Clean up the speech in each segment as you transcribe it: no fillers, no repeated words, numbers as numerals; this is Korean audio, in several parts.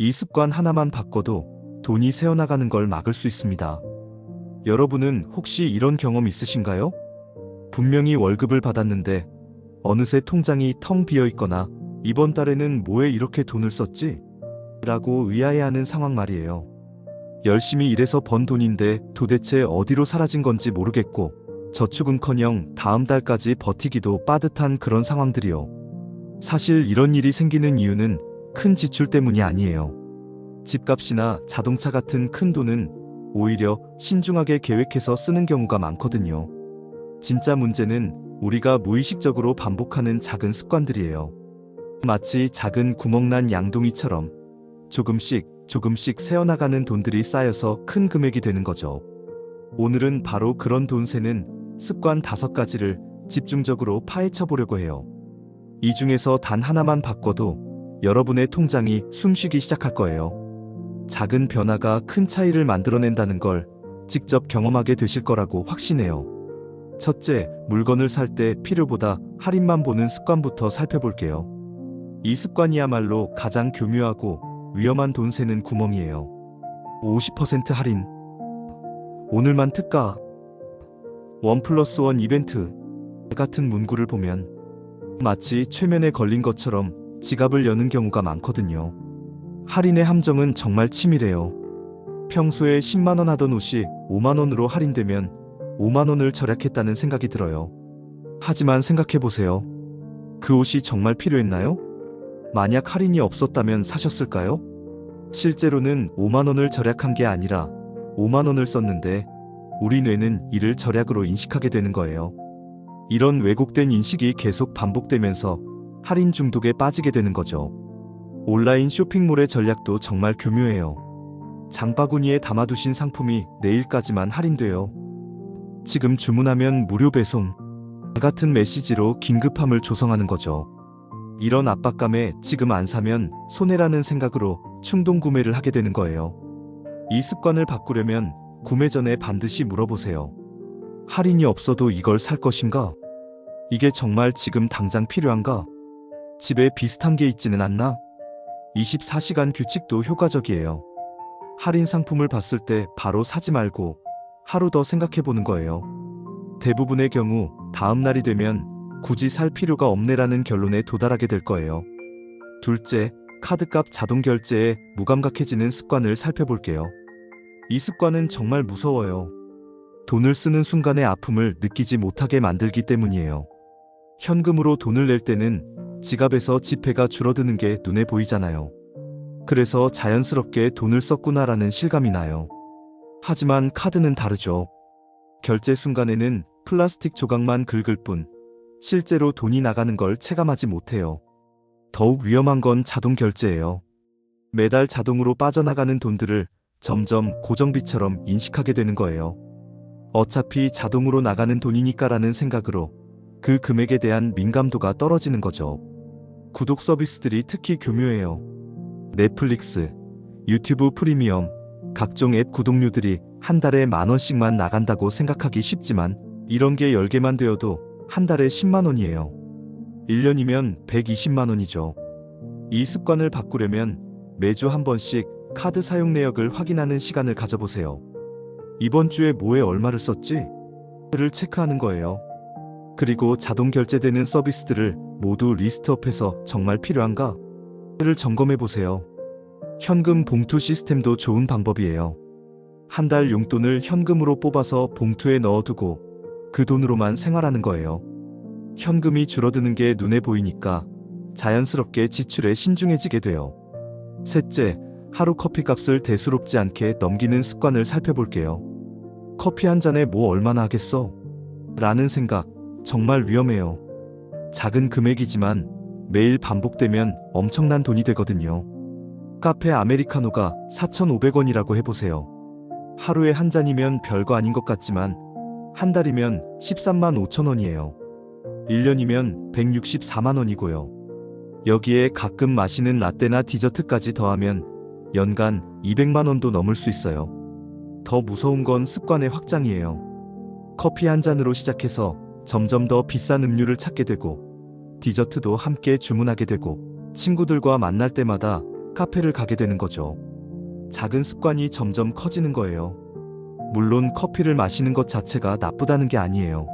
이 습관 하나만 바꿔도 돈이 새어나가는 걸 막을 수 있습니다. 여러분은 혹시 이런 경험 있으신가요? 분명히 월급을 받았는데 어느새 통장이 텅 비어 있거나 이번 달에는 뭐에 이렇게 돈을 썼지? 라고 의아해하는 상황 말이에요. 열심히 일해서 번 돈인데 도대체 어디로 사라진 건지 모르겠고 저축은커녕 다음 달까지 버티기도 빠듯한 그런 상황들이요. 사실 이런 일이 생기는 이유는 큰 지출 때문이 아니에요. 집값이나 자동차 같은 큰 돈은 오히려 신중하게 계획해서 쓰는 경우가 많거든요. 진짜 문제는 우리가 무의식적으로 반복하는 작은 습관들이에요. 마치 작은 구멍난 양동이처럼 조금씩 새어나가는 돈들이 쌓여서 큰 금액이 되는 거죠. 오늘은 바로 그런 돈 세는 습관 5가지를 집중적으로 파헤쳐 보려고 해요. 이 중에서 단 하나만 바꿔도 여러분의 통장이 숨쉬기 시작할 거예요. 작은 변화가 큰 차이를 만들어낸다는 걸 직접 경험하게 되실 거라고 확신해요. 첫째, 물건을 살 때 필요보다 할인만 보는 습관부터 살펴볼게요. 이 습관이야말로 가장 교묘하고 위험한 돈 세는 구멍이에요. 50% 할인, 오늘만 특가, 1+1 이벤트 같은 문구를 보면 마치 최면에 걸린 것처럼 지갑을 여는 경우가 많거든요. 할인의 함정은 정말 치밀해요. 평소에 10만 원 하던 옷이 5만 원으로 할인되면 5만 원을 절약했다는 생각이 들어요. 하지만 생각해보세요. 그 옷이 정말 필요했나요? 만약 할인이 없었다면 사셨을까요? 실제로는 5만 원을 절약한 게 아니라 5만 원을 썼는데 우리 뇌는 이를 절약으로 인식하게 되는 거예요. 이런 왜곡된 인식이 계속 반복되면서 할인 중독에 빠지게 되는 거죠. 온라인 쇼핑몰의 전략도 정말 교묘해요. 장바구니에 담아두신 상품이 내일까지만 할인돼요. 지금 주문하면 무료 배송 같은 메시지로 긴급함을 조성하는 거죠. 이런 압박감에 지금 안 사면 손해라는 생각으로 충동 구매를 하게 되는 거예요. 이 습관을 바꾸려면 구매 전에 반드시 물어보세요. 할인이 없어도 이걸 살 것인가? 이게 정말 지금 당장 필요한가? 집에 비슷한 게 있지는 않나? 24시간 규칙도 효과적이에요. 할인 상품을 봤을 때 바로 사지 말고 하루 더 생각해 보는 거예요. 대부분의 경우 다음 날이 되면 굳이 살 필요가 없네라는 결론에 도달하게 될 거예요. 둘째, 카드값 자동 결제에 무감각해지는 습관을 살펴볼게요. 이 습관은 정말 무서워요. 돈을 쓰는 순간의 아픔을 느끼지 못하게 만들기 때문이에요. 현금으로 돈을 낼 때는 지갑에서 지폐가 줄어드는 게 눈에 보이잖아요. 그래서 자연스럽게 돈을 썼구나라는 실감이 나요. 하지만 카드는 다르죠. 결제 순간에는 플라스틱 조각만 긁을 뿐 실제로 돈이 나가는 걸 체감하지 못해요. 더욱 위험한 건 자동 결제예요. 매달 자동으로 빠져나가는 돈들을 점점 고정비처럼 인식하게 되는 거예요. 어차피 자동으로 나가는 돈이니까라는 생각으로 그 금액에 대한 민감도가 떨어지는 거죠. 구독 서비스들이 특히 교묘해요. 넷플릭스, 유튜브 프리미엄, 각종 앱 구독료들이 한 달에 10,000원씩만 나간다고 생각하기 쉽지만 이런 게 10개만 되어도 한 달에 10만 원이에요. 1년이면 120만 원이죠. 이 습관을 바꾸려면 매주 한 번씩 카드 사용 내역을 확인하는 시간을 가져보세요. 이번 주에 뭐에 얼마를 썼지? 를 체크하는 거예요. 그리고 자동 결제되는 서비스들을 모두 리스트업해서 정말 필요한가? 를 점검해 보세요. 현금 봉투 시스템도 좋은 방법이에요. 한 달 용돈을 현금으로 뽑아서 봉투에 넣어두고 그 돈으로만 생활하는 거예요. 현금이 줄어드는 게 눈에 보이니까 자연스럽게 지출에 신중해지게 돼요. 셋째, 하루 커피값을 대수롭지 않게 넘기는 습관을 살펴볼게요. 커피 한 잔에 뭐 얼마나 하겠어? 라는 생각 정말 위험해요. 작은 금액이지만 매일 반복되면 엄청난 돈이 되거든요. 카페 아메리카노가 4,500원이라고 해보세요. 하루에 한 잔이면 별거 아닌 것 같지만 한 달이면 13만 5천 원이에요. 1년이면 164만 원이고요. 여기에 가끔 마시는 라떼나 디저트까지 더하면 연간 200만 원도 넘을 수 있어요. 더 무서운 건 습관의 확장이에요. 커피 한 잔으로 시작해서 점점 더 비싼 음료를 찾게 되고 디저트도 함께 주문하게 되고 친구들과 만날 때마다 카페를 가게 되는 거죠. 작은 습관이 점점 커지는 거예요. 물론 커피를 마시는 것 자체가 나쁘다는 게 아니에요.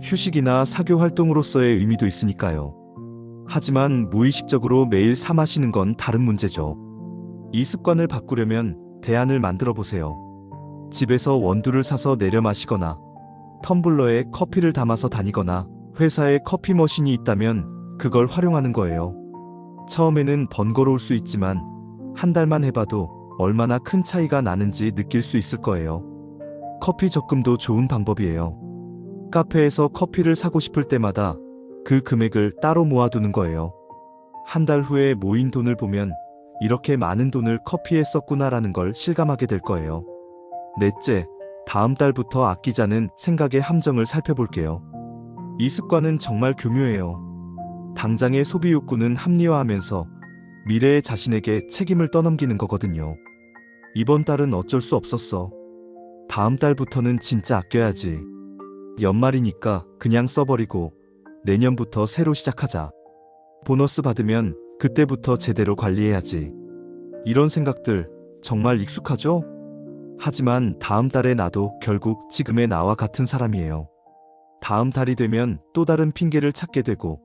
휴식이나 사교 활동으로서의 의미도 있으니까요. 하지만 무의식적으로 매일 사 마시는 건 다른 문제죠. 이 습관을 바꾸려면 대안을 만들어 보세요. 집에서 원두를 사서 내려 마시거나, 텀블러에 커피를 담아서 다니거나, 회사에 커피 머신이 있다면 그걸 활용하는 거예요. 처음에는 번거로울 수 있지만 한 달만 해봐도 얼마나 큰 차이가 나는지 느낄 수 있을 거예요. 커피 적금도 좋은 방법이에요. 카페에서 커피를 사고 싶을 때마다 그 금액을 따로 모아두는 거예요. 한 달 후에 모인 돈을 보면 이렇게 많은 돈을 커피에 썼구나라는 걸 실감하게 될 거예요. 넷째, 다음 달부터 아끼자는 생각의 함정을 살펴볼게요. 이 습관은 정말 교묘해요. 당장의 소비 욕구는 합리화하면서 미래의 자신에게 책임을 떠넘기는 거거든요. 이번 달은 어쩔 수 없었어. 다음 달부터는 진짜 아껴야지. 연말이니까 그냥 써버리고 내년부터 새로 시작하자. 보너스 받으면 그때부터 제대로 관리해야지. 이런 생각들 정말 익숙하죠? 하지만 다음 달의 나도 결국 지금의 나와 같은 사람이에요. 다음 달이 되면 또 다른 핑계를 찾게 되고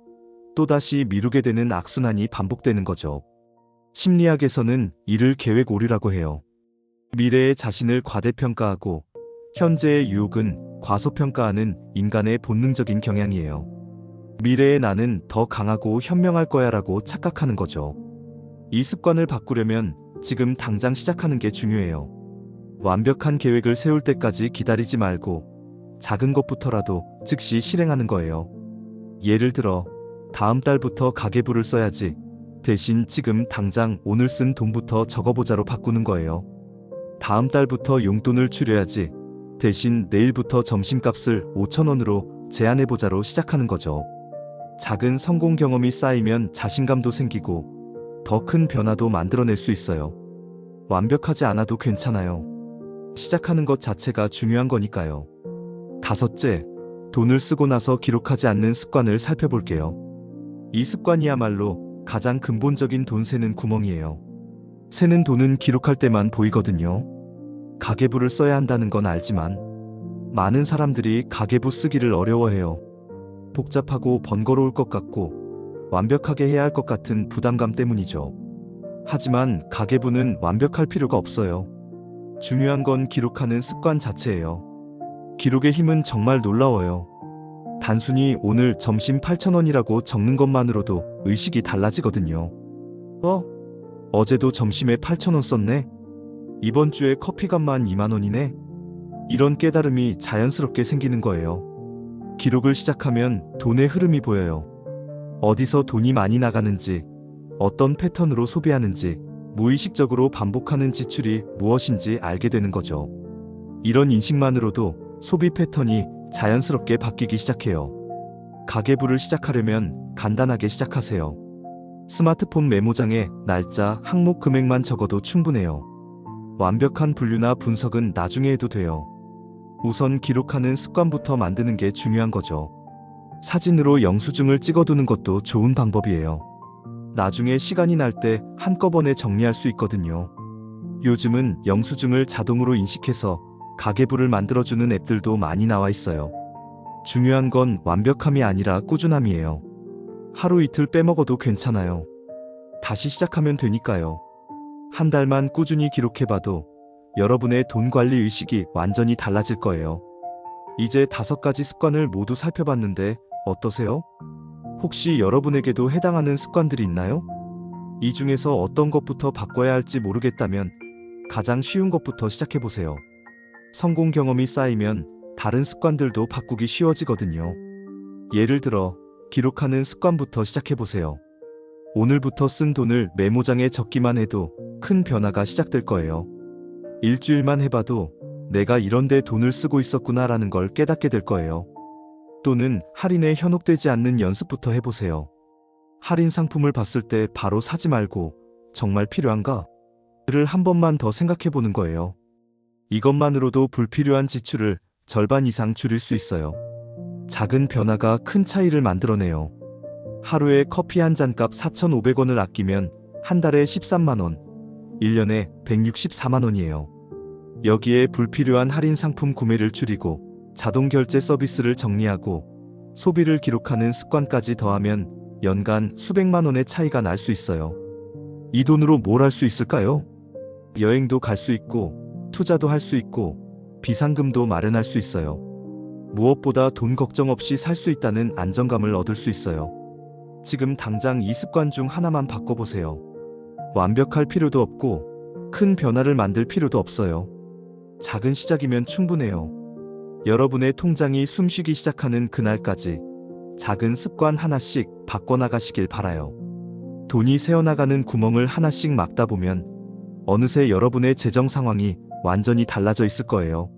또다시 미루게 되는 악순환이 반복되는 거죠. 심리학에서는 이를 계획 오류라고 해요. 미래의 자신을 과대평가하고 현재의 유혹은 과소평가하는 인간의 본능적인 경향이에요. 미래의 나는 더 강하고 현명할 거야 라고 착각하는 거죠. 이 습관을 바꾸려면 지금 당장 시작하는 게 중요해요. 완벽한 계획을 세울 때까지 기다리지 말고 작은 것부터라도 즉시 실행하는 거예요. 예를 들어 다음 달부터 가계부를 써야지. 대신 지금 당장 오늘 쓴 돈부터 적어보자로 바꾸는 거예요. 다음 달부터 용돈을 줄여야지. 대신 내일부터 점심값을 5,000원으로 제한해보자로 시작하는 거죠. 작은 성공 경험이 쌓이면 자신감도 생기고 더 큰 변화도 만들어낼 수 있어요. 완벽하지 않아도 괜찮아요. 시작하는 것 자체가 중요한 거니까요. 다섯째, 돈을 쓰고 나서 기록하지 않는 습관을 살펴볼게요. 이 습관이야말로 가장 근본적인 돈 세는 구멍이에요. 세는 돈은 기록할 때만 보이거든요. 가계부를 써야 한다는 건 알지만 많은 사람들이 가계부 쓰기를 어려워해요. 복잡하고 번거로울 것 같고 완벽하게 해야 할 것 같은 부담감 때문이죠. 하지만 가계부는 완벽할 필요가 없어요. 중요한 건 기록하는 습관 자체예요. 기록의 힘은 정말 놀라워요. 단순히 오늘 점심 8,000원이라고 적는 것만으로도 의식이 달라지거든요. 어제도 점심에 8,000원 썼네? 이번 주에 커피값만 20,000원이네? 이런 깨달음이 자연스럽게 생기는 거예요. 기록을 시작하면 돈의 흐름이 보여요. 어디서 돈이 많이 나가는지, 어떤 패턴으로 소비하는지, 무의식적으로 반복하는 지출이 무엇인지 알게 되는 거죠. 이런 인식만으로도 소비 패턴이 자연스럽게 바뀌기 시작해요. 가계부를 시작하려면 간단하게 시작하세요. 스마트폰 메모장에 날짜, 항목 금액만 적어도 충분해요. 완벽한 분류나 분석은 나중에 해도 돼요. 우선 기록하는 습관부터 만드는 게 중요한 거죠. 사진으로 영수증을 찍어두는 것도 좋은 방법이에요. 나중에 시간이 날 때 한꺼번에 정리할 수 있거든요. 요즘은 영수증을 자동으로 인식해서 가계부를 만들어주는 앱들도 많이 나와 있어요. 중요한 건 완벽함이 아니라 꾸준함이에요. 하루 이틀 빼먹어도 괜찮아요. 다시 시작하면 되니까요. 한 달만 꾸준히 기록해봐도 여러분의 돈 관리 의식이 완전히 달라질 거예요. 이제 5가지 습관을 모두 살펴봤는데 어떠세요? 혹시 여러분에게도 해당하는 습관들이 있나요? 이 중에서 어떤 것부터 바꿔야 할지 모르겠다면 가장 쉬운 것부터 시작해보세요. 성공 경험이 쌓이면 다른 습관들도 바꾸기 쉬워지거든요. 예를 들어 기록하는 습관부터 시작해보세요. 오늘부터 쓴 돈을 메모장에 적기만 해도 큰 변화가 시작될 거예요. 일주일만 해봐도 내가 이런 데 돈을 쓰고 있었구나라는 걸 깨닫게 될 거예요. 또는 할인에 현혹되지 않는 연습부터 해보세요. 할인 상품을 봤을 때 바로 사지 말고 정말 필요한가? 를 한 번만 더 생각해보는 거예요. 이것만으로도 불필요한 지출을 절반 이상 줄일 수 있어요. 작은 변화가 큰 차이를 만들어내요. 하루에 커피 한 잔 값 4,500원을 아끼면 한 달에 13만 원, 1년에 164만 원이에요. 여기에 불필요한 할인 상품 구매를 줄이고 자동 결제 서비스를 정리하고 소비를 기록하는 습관까지 더하면 연간 수백만 원의 차이가 날 수 있어요. 이 돈으로 뭘 할 수 있을까요? 여행도 갈 수 있고, 투자도 할 수 있고, 비상금도 마련할 수 있어요. 무엇보다 돈 걱정 없이 살 수 있다는 안정감을 얻을 수 있어요. 지금 당장 이 습관 중 하나만 바꿔보세요. 완벽할 필요도 없고, 큰 변화를 만들 필요도 없어요. 작은 시작이면 충분해요. 여러분의 통장이 숨쉬기 시작하는 그날까지 작은 습관 하나씩 바꿔나가시길 바라요. 돈이 새어나가는 구멍을 하나씩 막다 보면 어느새 여러분의 재정 상황이 완전히 달라져 있을 거예요.